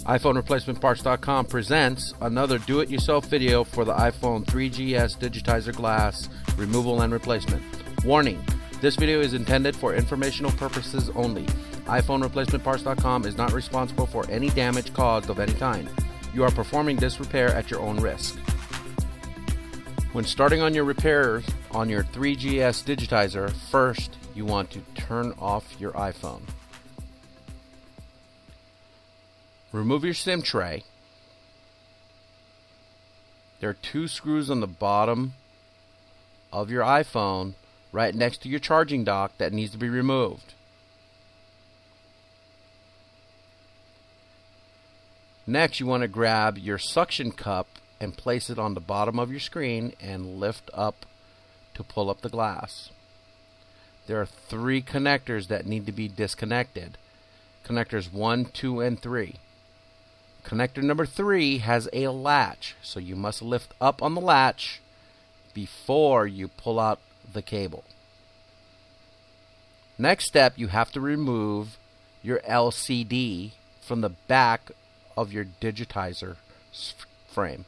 iPhoneReplacementParts.com presents another do-it-yourself video for the iPhone 3GS Digitizer glass removal and replacement. Warning, this video is intended for informational purposes only. iPhoneReplacementParts.com is not responsible for any damage caused of any kind. You are performing this repair at your own risk. When starting on your repairs on your 3GS Digitizer, first you want to turn off your iPhone. Remove your SIM tray. There are two screws on the bottom of your iPhone right next to your charging dock that needs to be removed. Next, you want to grab your suction cup and place it on the bottom of your screen and lift up to pull up the glass. There are three connectors that need to be disconnected. Connectors 1, 2, and 3. Connector number 3 has a latch, so you must lift up on the latch before you pull out the cable. Next step, you have to remove your LCD from the back of your Digitizer frame.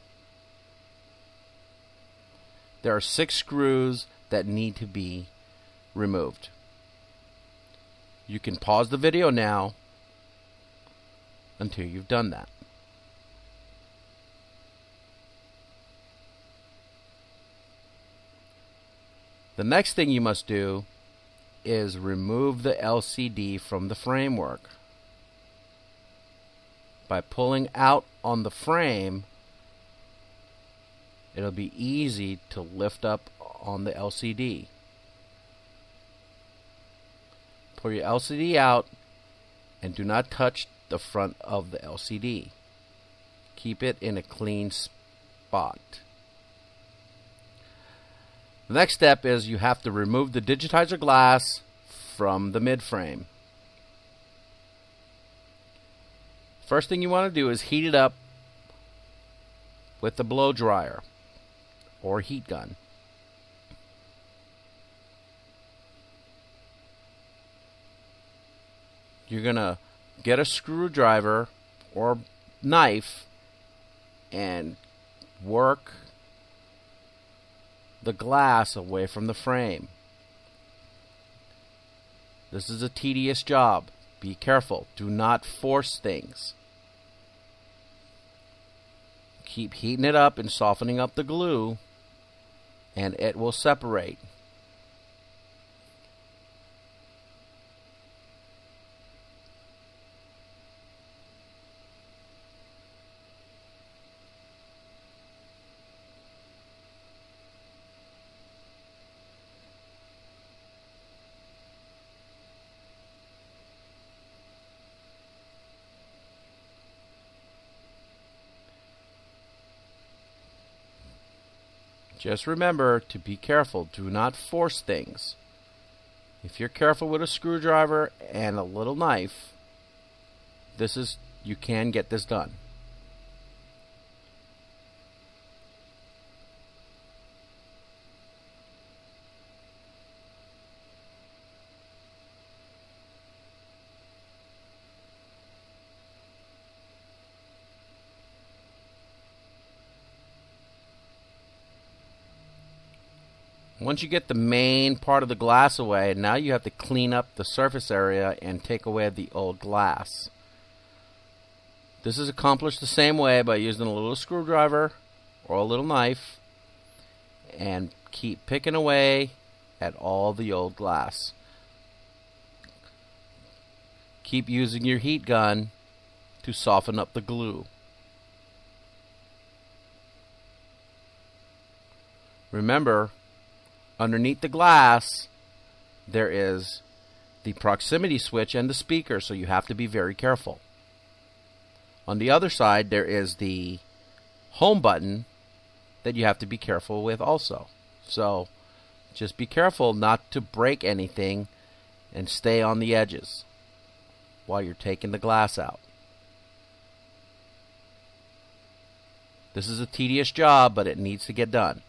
There are 6 screws that need to be removed. You can pause the video now until you've done that. The next thing you must do is remove the LCD from the framework. By pulling out on the frame, it'll be easy to lift up on the LCD. Pull your LCD out and do not touch the front of the LCD. Keep it in a clean spot. The next step is you have to remove the Digitizer glass from the midframe. First thing you want to do is heat it up with the blow dryer or heat gun. You're going to get a screwdriver or knife and work the glass away from the frame. This is a tedious job. Be careful. Do not force things. Keep heating it up and softening up the glue, and it will separate. Just remember to be careful. Do not force things. If you're careful with a screwdriver and a little knife, you can get this done. Once you get the main part of the glass away, now you have to clean up the surface area and take away the old glass. This is accomplished the same way by using a little screwdriver or a little knife and keep picking away at all the old glass. Keep using your heat gun to soften up the glue. Remember, underneath the glass, there is the proximity switch and the speaker, so you have to be very careful. On the other side, there is the home button that you have to be careful with also. So just be careful not to break anything and stay on the edges while you're taking the glass out. This is a tedious job, but it needs to get done.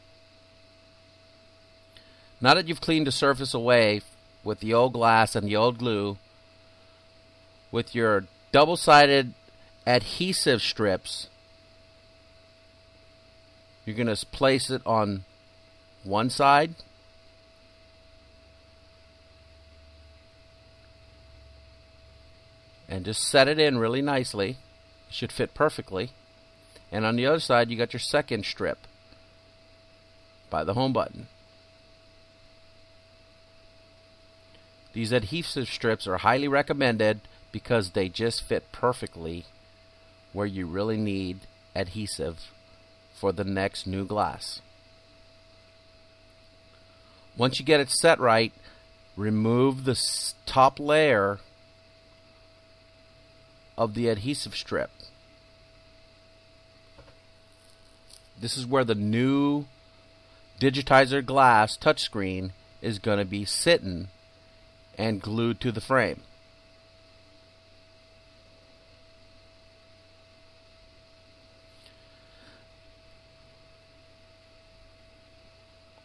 Now that you've cleaned the surface away with the old glass and the old glue, with your double-sided adhesive strips, you're going to place it on one side, and just set it in really nicely. It should fit perfectly. And on the other side, you got your second strip by the home button. These adhesive strips are highly recommended because they just fit perfectly where you really need adhesive for the next new glass. Once you get it set right, remove the top layer of the adhesive strip. This is where the new Digitizer glass touchscreen is going to be sitting and glued to the frame.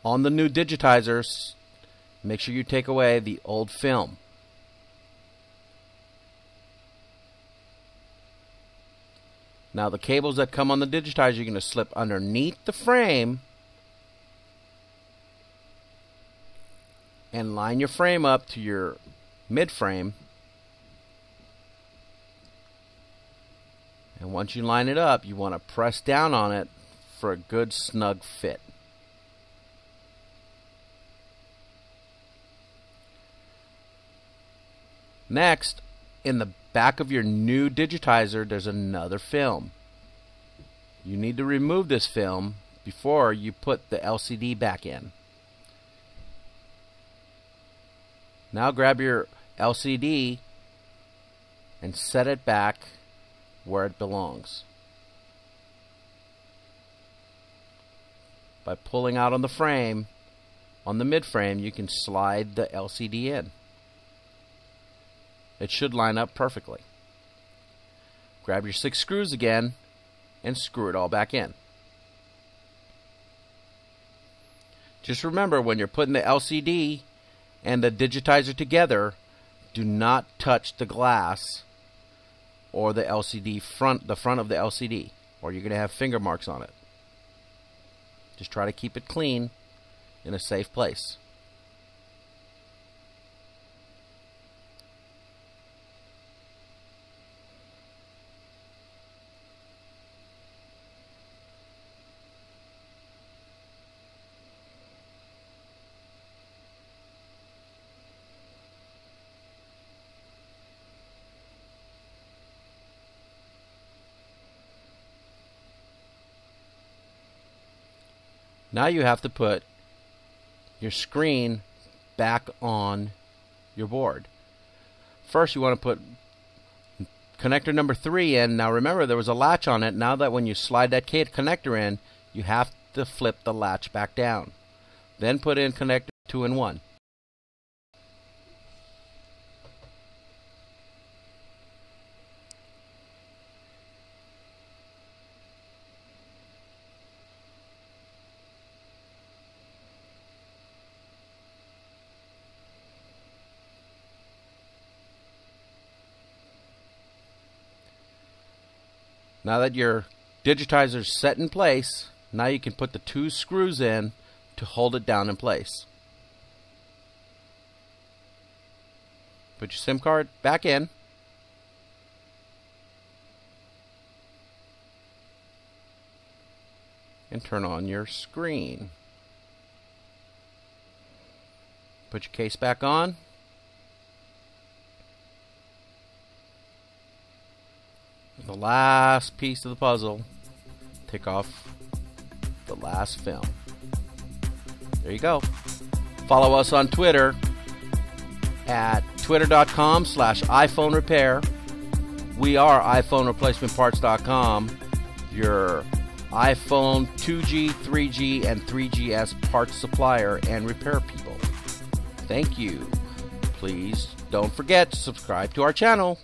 On the new Digitizers, make sure you take away the old film. Now the cables that come on the Digitizer, you're going to slip underneath the frame and line your frame up to your mid frame. And once you line it up, you want to press down on it for a good snug fit. Next, in the back of your new Digitizer, there's another film. You need to remove this film before you put the LCD back in. Now grab your LCD and set it back where it belongs. By pulling out on the frame, on the mid frame, you can slide the LCD in. It should line up perfectly. Grab your 6 screws again and screw it all back in. Just remember, when you're putting the LCD and the Digitizer together, do not touch the glass or the LCD front, the front of the LCD, or you're going to have finger marks on it. Just try to keep it clean in a safe place. Now you have to put your screen back on your board. First, you want to put connector number 3 in. Now remember, there was a latch on it. Now that when you slide that connector in, you have to flip the latch back down. Then put in connector 2 and 1. Now that your Digitizer is set in place, now you can put the 2 screws in to hold it down in place. Put your SIM card back in. And turn on your screen. Put your case back on. The last piece of the puzzle, take off the last film. There you go. Follow us on Twitter at twitter.com/iPhone Repair. We are iPhoneReplacementParts.com, your iPhone 2G, 3G, and 3GS parts supplier and repair people. Thank you. Please don't forget to subscribe to our channel.